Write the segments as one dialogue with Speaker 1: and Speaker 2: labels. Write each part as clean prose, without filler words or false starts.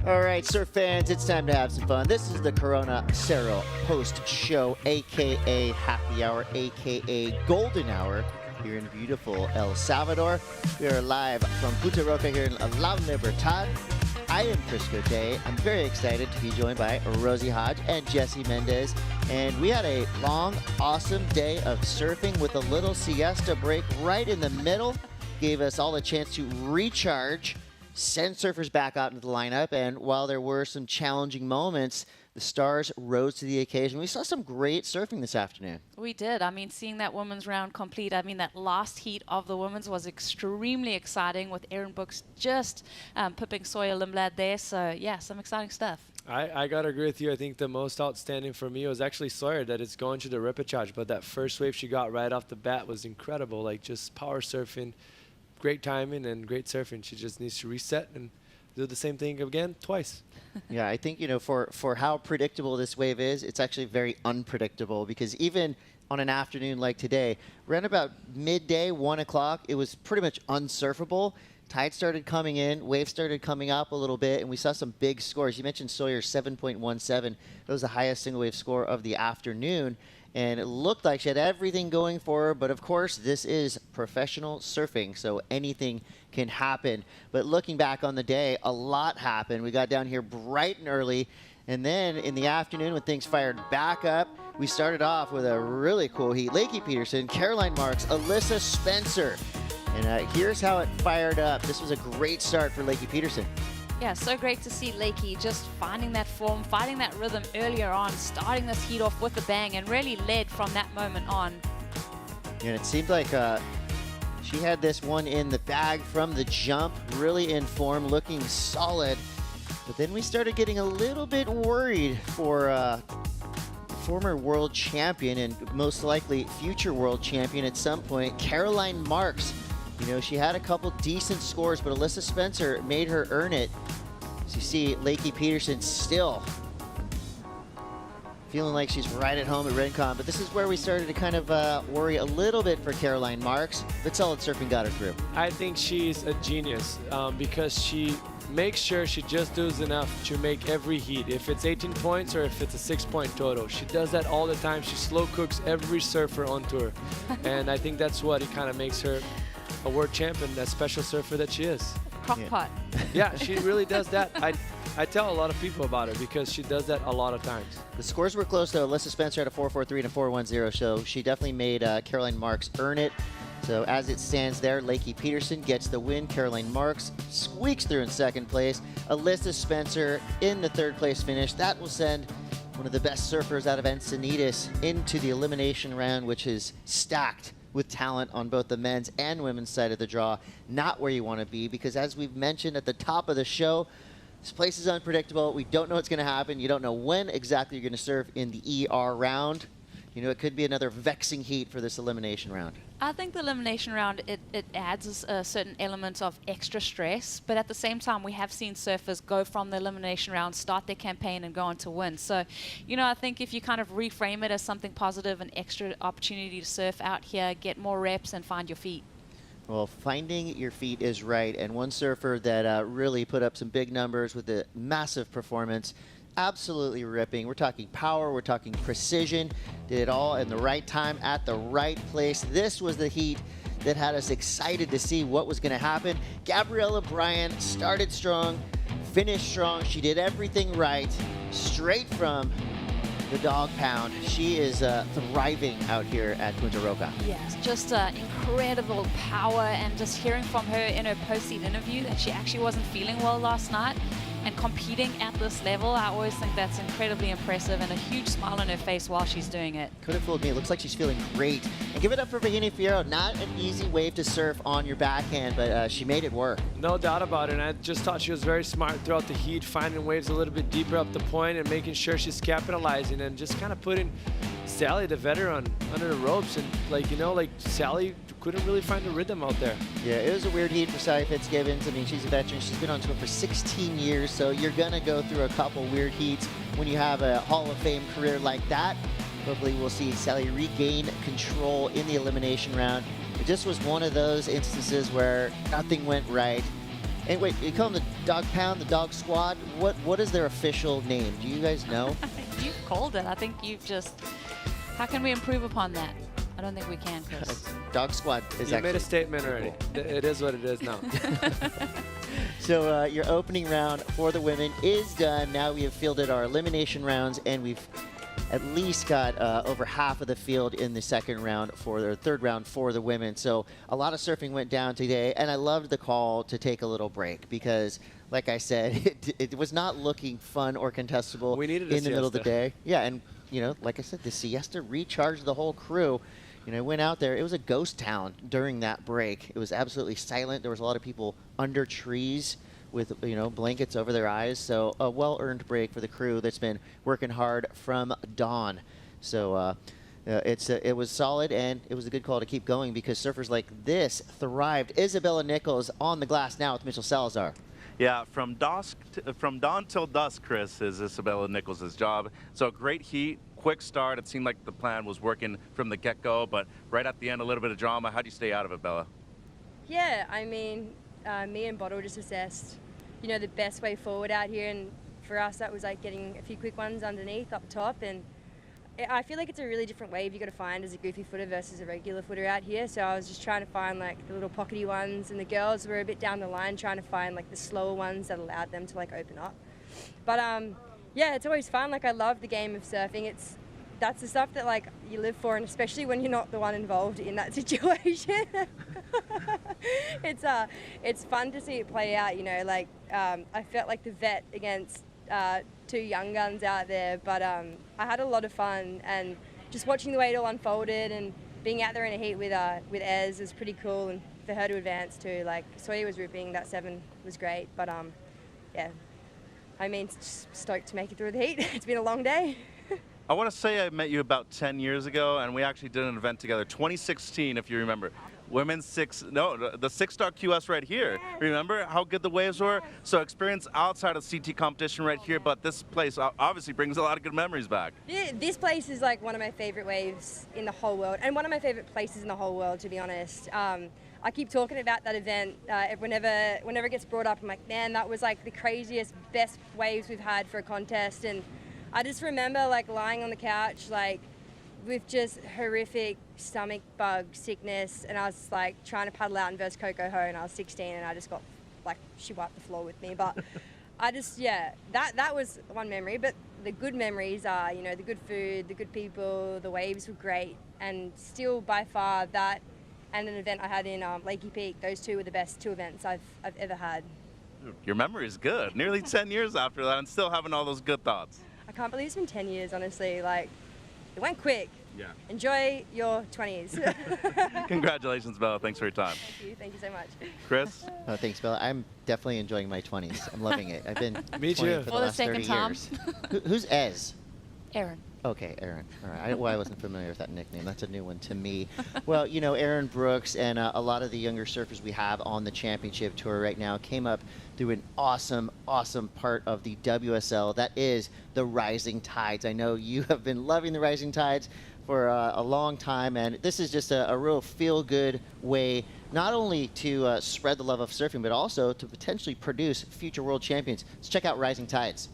Speaker 1: All right, surf fans, it's time to have some fun. This is the Corona Cero post-show, a.k.a. Happy Hour, a.k.a. Golden Hour, here in beautiful El Salvador. We are live from Punta Roca here in La Libertad. I am Chris Cote. I'm very excited to be joined by Rosie Hodge and Jesse Mendez. And we had a long, awesome day of surfing with a little siesta break right in the middle. Gave us all a chance to recharge, send surfers back out into the lineup, and while there were some challenging moments, the stars rose to the occasion. We saw some great surfing this afternoon.
Speaker 2: We did. I mean, seeing that women's round complete, I mean, that last heat of the women's was extremely exciting with Erin Brooks just pipping Sawyer Limblad there. So, yeah, some exciting stuff.
Speaker 3: I got to agree with you. I think the most outstanding for me was actually Sawyer, that it's going to the repechage, but that first wave she got right off the bat was incredible. Like, just power surfing. Great timing and great surfing. She just needs to reset and do the same thing again twice.
Speaker 1: Yeah, I think, you know, for how predictable this wave is, it's actually very unpredictable, because even on an afternoon like today, around about midday, 1 o'clock, it was pretty much unsurfable. Tide started coming in, waves started coming up a little bit, and we saw some big scores. You mentioned Sawyer 7.17. That was the highest single wave score of the afternoon. And it looked like she had everything going for her, but of course, this is professional surfing, so anything can happen. But looking back on the day, a lot happened. We got down here bright and early, and then in the afternoon, when things fired back up, we started off with a really cool heat. Lakey Peterson, Caroline Marks, Alyssa Spencer. And here's how it fired up. This was a great start for Lakey Peterson.
Speaker 2: Yeah, so great to see Lakey just finding that form, finding that rhythm earlier on, starting this heat off with a bang, and really led from that moment on.
Speaker 1: And it seemed like she had this one in the bag from the jump, really in form, looking solid. But then we started getting a little bit worried for former world champion and most likely future world champion at some point, Caroline Marks. You know, she had a couple decent scores, but Alyssa Spencer made her earn it. As you see, Lakey Peterson still feeling like she's right at home at Rincon, but this is where we started to kind of worry a little bit for Caroline Marks, but Solid Surfing got her through.
Speaker 3: I think she's a genius because she makes sure she just does enough to make every heat. If it's 18 points or if it's a 6-point total, she does that all the time. She slow cooks every surfer on tour, and I think that's what it kind of makes her a world champion, that special surfer that she is.
Speaker 2: Crockpot.
Speaker 3: Yeah, she really does that. I tell a lot of people about her because she does that a lot of times.
Speaker 1: The scores were close, though. Alyssa Spencer had a 4.43 and a 4.10, so she definitely made Caroline Marks earn it. So as it stands there, Lakey Peterson gets the win. Caroline Marks squeaks through in second place. Alyssa Spencer in the third place finish. That will send one of the best surfers out of Encinitas into the elimination round, which is stacked with talent on both the men's and women's side of the draw. Not where you want to be, because as we've mentioned at the top of the show, this place is unpredictable. We don't know what's going to happen. You don't know when exactly you're going to surf in the ER round. You know, it could be another vexing heat for this elimination round.
Speaker 2: I think the elimination round, it adds a certain element of extra stress, but at the same time, we have seen surfers go from the elimination round, start their campaign, and go on to win. So, you know, I think if you kind of reframe it as something positive, an extra opportunity to surf out here, get more reps, and find your feet.
Speaker 1: Well, finding your feet is right, and one surfer that really put up some big numbers with a massive performance, absolutely ripping. We're talking power, we're talking precision, did it all in the right time at the right place. This was the heat that had us excited to see what was going to happen. Gabriella Bryan started strong, finished strong. She did everything right, straight from the dog pound. She is thriving out here at Punta Roca.
Speaker 2: Yes, just incredible power, and just hearing from her in her post-heat interview that she actually wasn't feeling well last night. and competing at this level. I always think that's incredibly impressive, and a huge smile on her face while she's doing it.
Speaker 1: Could have fooled me. It looks like she's feeling great. And give it up for Virginia Fierro. Not an easy wave to surf on your backhand, but she made it work.
Speaker 3: No doubt about it. And I just thought she was very smart throughout the heat, finding waves a little bit deeper up the point and making sure she's capitalizing and just kind of putting Sally, the veteran, under the ropes. And Sally couldn't really find the rhythm out there.
Speaker 1: Yeah, it was a weird heat for Sally Fitzgibbons. I mean, she's a veteran. She's been on tour for 16 years, so you're going to go through a couple weird heats when you have a Hall of Fame career like that. Hopefully we'll see Sally regain control in the elimination round. It just was one of those instances where nothing went right. And wait, you call them the Dog Pound, the Dog Squad? What is their official name? Do you guys know?
Speaker 2: You've called it. I think you've just... How can we improve upon that? I don't think we can, Chris.
Speaker 1: Dog Squad is
Speaker 3: You
Speaker 1: actually...
Speaker 3: made a statement already. It is what it is now.
Speaker 1: So your opening round for the women is done. Now we have fielded our elimination rounds, and we've at least got over half of the field in the second round or third round for the women. So a lot of surfing went down today, and I loved the call to take a little break because, like I said, it was not looking fun or contestable
Speaker 3: We needed
Speaker 1: in the
Speaker 3: a
Speaker 1: middle of the
Speaker 3: siesta.
Speaker 1: day. Yeah, and like I said, the siesta recharged the whole crew. Went out there. It was a ghost town during that break. It was absolutely silent. There was a lot of people under trees with blankets over their eyes. So a well-earned break for the crew that's been working hard from dawn. So it was solid, and it was a good call to keep going because surfers like this thrived. Isabella Nichols on the glass now with Mitchell Salazar.
Speaker 4: Yeah, from dawn till dusk, Chris, is Isabella Nichols' job. So great heat, quick start. It seemed like the plan was working from the get-go, but right at the end, a little bit of drama. How do you stay out of it, Bella?
Speaker 5: Yeah, I mean, me and Bottle just assessed, the best way forward out here, and for us, that was like getting a few quick ones underneath, up top, and I feel like it's a really different wave you got to find as a goofy footer versus a regular footer out here. So I was just trying to find like the little pockety ones, and the girls were a bit down the line trying to find like the slower ones that allowed them to like open up. But yeah, it's always fun. Like I love the game of surfing. That's the stuff that like you live for, and especially when you're not the one involved in that situation. It's fun to see it play out. I felt like the vet against two young guns out there, but I had a lot of fun, and just watching the way it all unfolded and being out there in a heat with Ez is pretty cool, and for her to advance too. Like Sawyer was ripping, that 7 was great, but yeah, I mean, just stoked to make it through the heat. It's been a long day.
Speaker 4: I want to say I met you about 10 years ago, and we actually did an event together, 2016, if you remember. Women's the 6-star QS right here.
Speaker 5: Yes.
Speaker 4: Remember how good the waves were? So experience outside of CT competition right here, but this place obviously brings a lot of good memories back.
Speaker 5: Yeah, this place is like one of my favorite waves in the whole world, and one of my favorite places in the whole world, to be honest. I keep talking about that event whenever it gets brought up. I'm like, man, that was like the craziest, best waves we've had for a contest. And I just remember like lying on the couch, like with just horrific stomach bug sickness, and I was like trying to paddle out and verse Coco Ho, and I was 16, and I just got like, she wiped the floor with me. But I just, yeah, that was one memory. But the good memories are, the good food, the good people, the waves were great, and still by far that and an event I had in Lakey Peak, those two were the best 2 events I've ever had.
Speaker 4: Your memory is good. Nearly 10 years after that and still having all those good thoughts.
Speaker 5: I can't believe it's been 10 years, honestly. Like, it went quick.
Speaker 4: Yeah.
Speaker 5: Enjoy your 20s.
Speaker 4: Congratulations, Bella. Thanks for your time.
Speaker 5: Thank you so much.
Speaker 4: Chris?
Speaker 1: Oh, thanks, Bella. I'm definitely enjoying my 20s. I'm loving it. I've been
Speaker 3: Me
Speaker 1: 20
Speaker 3: too.
Speaker 1: for the
Speaker 2: For the
Speaker 1: last
Speaker 2: second
Speaker 1: 30
Speaker 2: time.
Speaker 1: years. Who's Ez?
Speaker 2: Aaron.
Speaker 1: Okay, Aaron. All right. I wasn't familiar with that nickname. That's a new one to me. Well, Aaron Brooks and a lot of the younger surfers we have on the championship tour right now came up through an awesome, awesome part of the WSL. That is the Rising Tides. I know you have been loving the Rising Tides for a long time, and this is just a real feel-good way not only to spread the love of surfing, but also to potentially produce future world champions. Let's check out Rising Tides.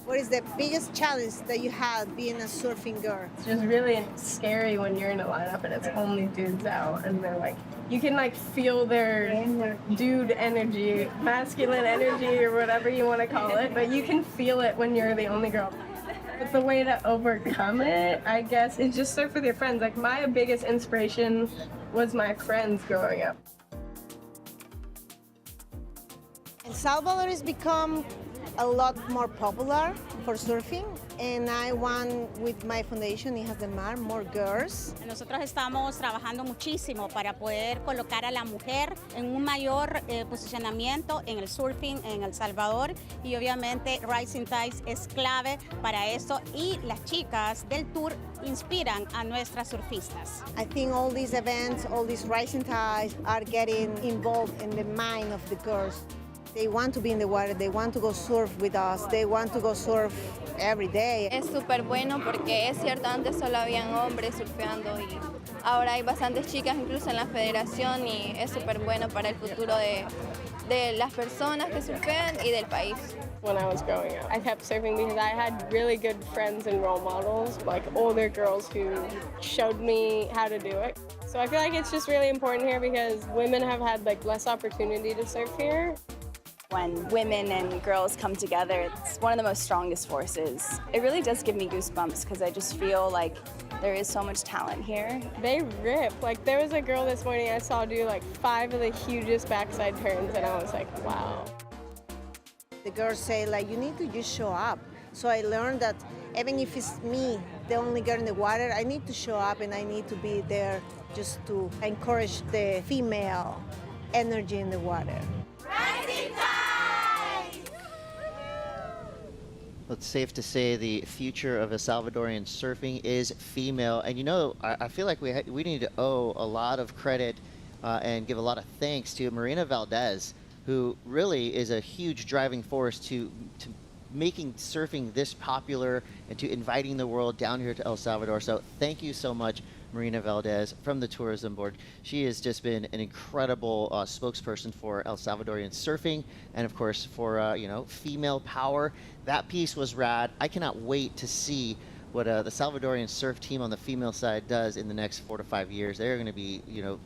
Speaker 6: What is the biggest challenge that you have being a surfing girl?
Speaker 7: It's just really scary when you're in a lineup and it's only dudes out, and they're like, you can like feel their dude energy, masculine energy, or whatever you want to call it, but you can feel it when you're the only girl. But the way to overcome it, I guess, is just surf with your friends. Like, my biggest inspiration was my friends growing up.
Speaker 6: El Salvador has become a lot more popular for surfing, and I want with my foundation, Hijas del Mar, more girls.
Speaker 8: Nosotros estamos trabajando muchísimo para poder colocar a la mujer en un mayor posicionamiento en el surfing en El Salvador, y obviamente Rising Tides es clave para eso, y las chicas del tour inspiran a nuestras surfistas.
Speaker 6: I think all these events, all these rising tides are getting involved in the mind of the girls. They want to be in the water, they want to go surf with us, they want to go surf every day.
Speaker 9: Es súper bueno porque es cierto, antes solo habían hombres surfeando y ahora hay bastantes chicas incluso en la federación y es súper bueno para el futuro de las personas que surfean y del país.
Speaker 7: When I was growing up, I kept surfing because I had really good friends and role models, like older girls who showed me how to do it. So I feel like it's just really important here because women have had like less opportunity to surf here.
Speaker 10: When women and girls come together, it's one of the most strongest forces. It really does give me goosebumps because I just feel like there is so much talent here.
Speaker 7: They rip. Like there was a girl this morning I saw do like 5 of the hugest backside turns, and I was like, wow.
Speaker 6: The girls say, like, you need to just show up. So I learned that even if it's me, the only girl in the water, I need to show up and I need to be there just to encourage the female energy in the water.
Speaker 1: It's safe to say the future of El Salvadorian surfing is female. And you know, I feel like we need to owe a lot of credit and give a lot of thanks to Marina Valdez, who really is a huge driving force to making surfing this popular and to inviting the world down here to El Salvador. So thank you so much, Marina Valdez from the tourism board. She has just been an incredible spokesperson for El Salvadorian surfing and of course for you know, female power. That piece was rad. I cannot wait to see what the Salvadorian surf team on the female side does in the next 4 to 5 years. They're going to be, you know,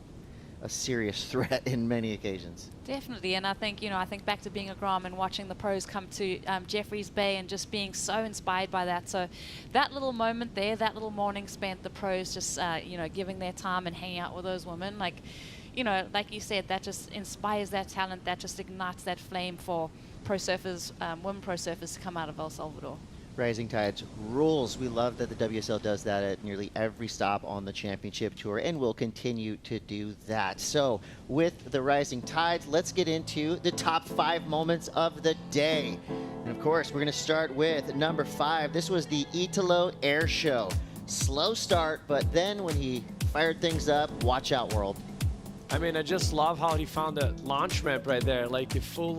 Speaker 1: a serious threat in many occasions.
Speaker 2: Definitely, and I think, you know, I think back to being a Grom and watching the pros come to Jeffreys Bay and just being so inspired by that. So that little moment there, that little morning spent, the pros just, you know, giving their time and hanging out with those women, like, you know, like you said, that just inspires that talent, that just ignites that flame for pro surfers, women pro surfers to come out of El Salvador.
Speaker 1: Rising Tides rules. We love that the WSL does that at nearly every stop on the championship tour and will continue to do that. So with the Rising Tides, let's get into the top 5 moments of the day. And of course, we're going to start with number 5. This was the Italo air show. Slow start, but then when he fired things up, watch out, world.
Speaker 3: I mean, I just love how he found the launch ramp right there. Like, it full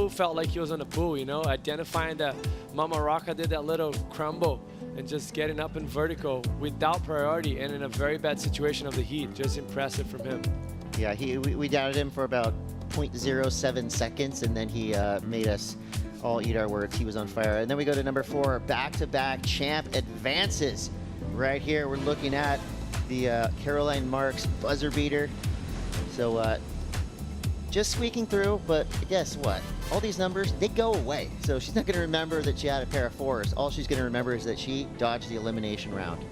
Speaker 3: felt like he was on a pool, you know, identifying that Mama Roca did that little crumble and just getting up in vertical without priority and in a very bad situation of the heat. Just impressive from him.
Speaker 1: Yeah, we doubted him for about 0.07 seconds, and then he made us all eat our words. He was on fire. And then we go to number 4, back-to-back champ advances. Right here, we're looking at the Caroline Marks buzzer beater. So just squeaking through, but guess what? All these numbers, they go away. So she's not going to remember that she had a pair of 4s. All she's going to remember is that she dodged the elimination round.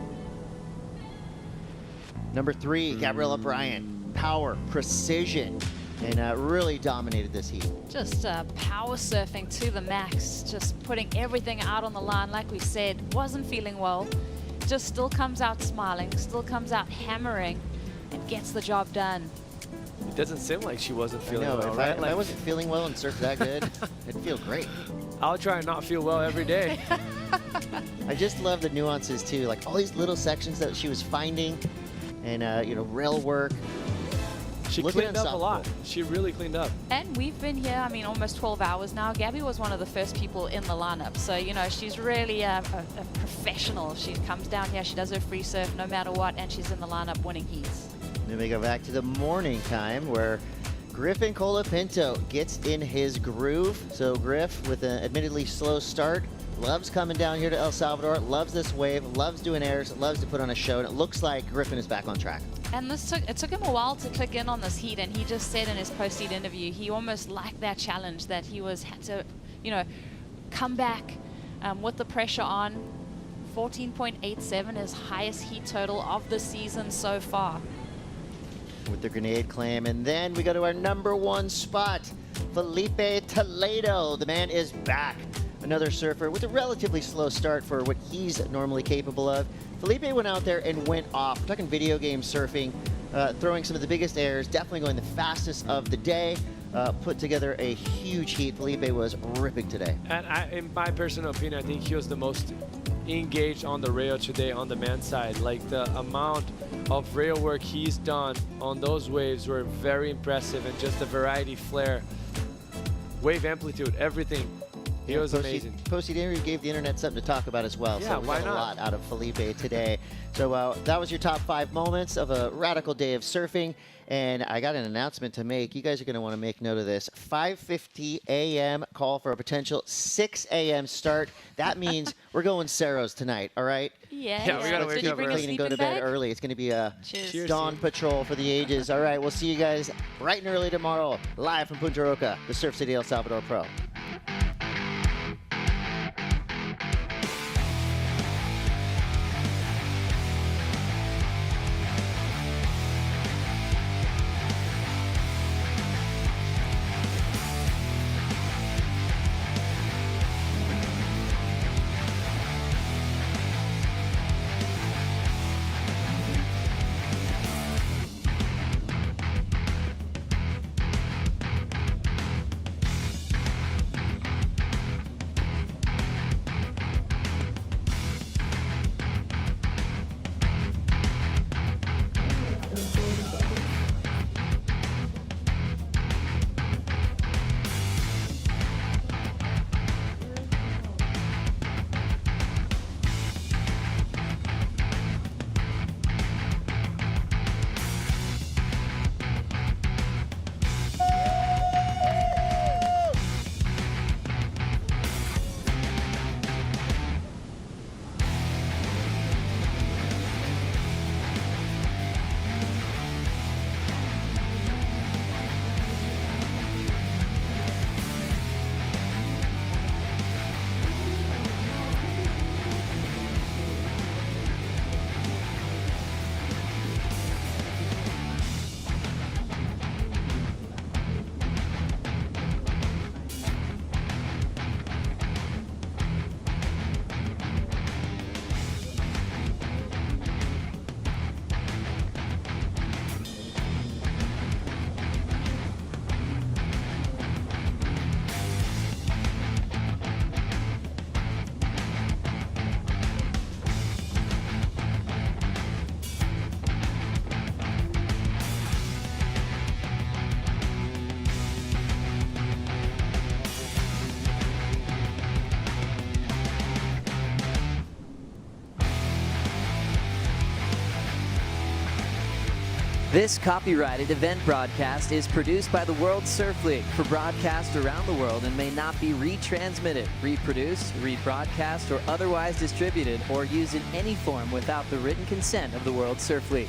Speaker 1: Number 3, Gabriella Bryan. Power, precision, and really dominated this heat.
Speaker 2: Just power surfing to the max, just putting everything out on the line. Like we said, wasn't feeling well, just still comes out smiling, still comes out hammering, and gets the job done.
Speaker 3: It doesn't seem like she wasn't feeling well,
Speaker 1: if
Speaker 3: right?
Speaker 1: if I wasn't feeling well and surfed that good, it'd feel great.
Speaker 3: I'll try and not feel well every day.
Speaker 1: I just love the nuances too, like all these little sections that she was finding, and you know, rail work.
Speaker 3: She cleaned up a lot. She really cleaned up.
Speaker 2: And we've been here, I mean, almost 12 hours now. Gabby was one of the first people in the lineup. So, you know, she's really a professional. She comes down here, she does her free surf no matter what, and she's in the lineup winning heats.
Speaker 1: Then we go back to the morning time where Griffin Colapinto gets in his groove. So Griff, with an admittedly slow start, loves coming down here to El Salvador, loves this wave, loves doing airs, loves to put on a show, and it looks like Griffin is back on track.
Speaker 2: And it took him a while to click in on this heat, and he just said in his post-heat interview, he almost liked that challenge, that he had to, you know, come back with the pressure on. 14.87, his highest heat total of the season so far.
Speaker 1: With the grenade claim, and then we go to our number 1 spot. Filipe Toledo. The man is back. Another surfer with a relatively slow start for what he's normally capable of. Filipe went out there and went off. We're talking video game surfing, throwing some of the biggest airs, definitely going the fastest of the day. Put together a huge heat. Filipe was ripping today.
Speaker 3: And in my personal opinion, I think he was the most engaged on the rail today on the men's side. Like the amount of rail work he's done on those waves were very impressive, and just the variety, flare, wave amplitude, everything. He was amazing.
Speaker 1: Posty Dairy gave the internet something to talk about as well.
Speaker 3: Yeah,
Speaker 1: so we
Speaker 3: why
Speaker 1: got a
Speaker 3: not?
Speaker 1: lot out of Filipe today. So that was your top 5 moments of a radical day of surfing. And I got an announcement to make. You guys are going to want to make note of this. 5:50 a.m. call for a potential 6 a.m. start. That means we're going Cero's tonight, all right?
Speaker 2: Yeah,
Speaker 3: we gotta
Speaker 2: Did
Speaker 3: wake
Speaker 2: you
Speaker 3: up
Speaker 2: bring a
Speaker 3: early.
Speaker 1: Clean and go to
Speaker 2: sleeping
Speaker 1: bed
Speaker 2: bag?
Speaker 1: early. It's going to be a
Speaker 2: Cheers.
Speaker 1: dawn patrol for the ages. All right, we'll see you guys bright and early tomorrow, live from Punta Roca, the Surf City El Salvador Pro.
Speaker 11: This copyrighted event broadcast is produced by the World Surf League for broadcast around the world and may not be retransmitted, reproduced, rebroadcast, or otherwise distributed or used in any form without the written consent of the World Surf League.